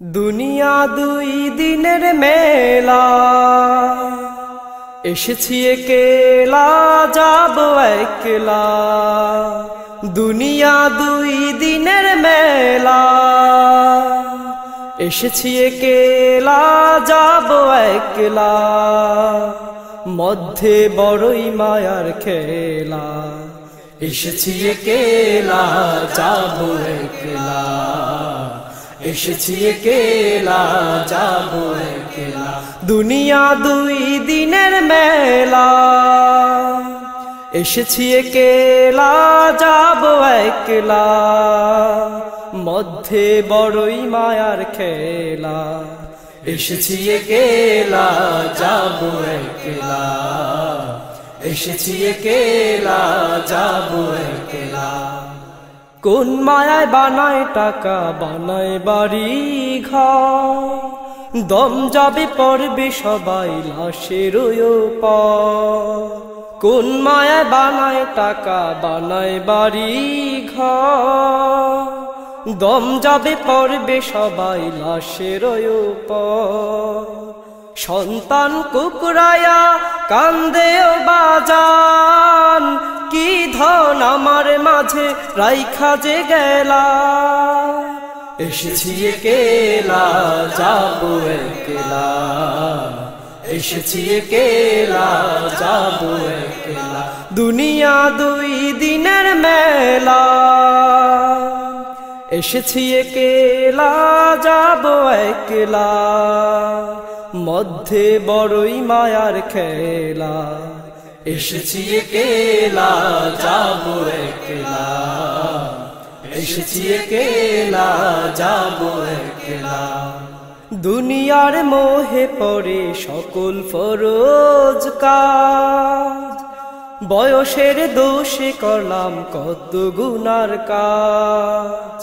দুনিয়া দুই দিনের মেলা, এসেছি একেলা যাব একলা। দুনিয়া দুই দিনের মেলা, এসেছি একেলা যাব একলা। মধ্যে বড়ই মায়ার খেলা, এসেছি একেলা যাব একলা। এসেছি একেলা যাব একলা। দুনিয়া দুই দিনের মেলা, এসেছি একেলা যাব একলা। মধ্যে বড়ই মায়ার খেলা, এসেছি একেলা যাব একলা। এসেছি একেলা যাব একলা। কোন মায়ায় বানায় টাকা, বানায় বাড়ি ঘর, দম যাবে পড়বে সবাই লাশের পর। কোন মায়ায় বানায় টাকা, বানায় বাড়ি ঘর, দম যাবে পড়বে সবাই লাশের পর। সন্তান কুকুরায়া কান্দেও বাজান, কি ধন আমার মাঝে রাইখা যে গেলা। এসেছি একেলা যাব একলা। এসেছি একেলা যাব একলা। দুনিয়া দুই দিনের মেলা, এসেছি একেলা যাব একলা। মধ্যে বড়ই মায়ার খেলা, এসেছি একেলা যাব একলা। এসেছি একেলা যাব একলা। দুনিয়ার মোহে পড়ে সকল ফরজ কাজ, বয়সের দোষে করলাম কত গুনার কাজ।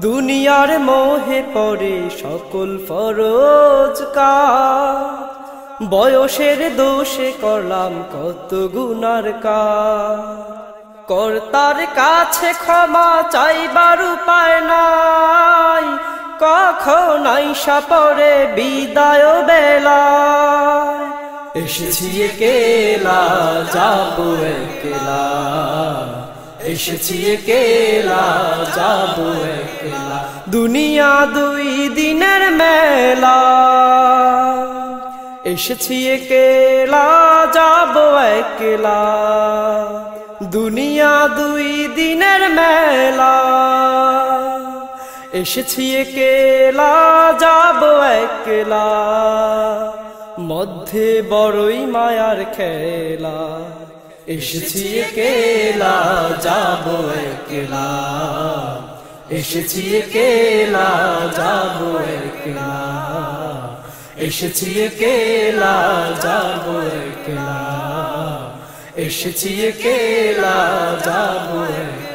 দুনিয়ার মোহে পড়ে সকল ফরজ কাজ, বয়সের দোষে করলাম কত গুনার কাজ। কর্তার কাছে ক্ষমা চাইবার উপায় নাই, কখন আইসা পড়ে বিদায় বেলা। এসেছি একেলা যাব একলা। এসেছি একেলা যাব একলা। দুনিয়া দুই দিনের মেলা, এসেছি একেলা যাব একলা। দুনিয়া দুই দিনের মেলা, এসেছি একেলা যাব একলা। মধ্যে বড়ই মায়ার খেলা, এসেছি একেলা যাব একলা। এসেছি একেলা যাব একলা। এসেছি একেলা যাব একলা। এসেছি একেলা যাব একলা।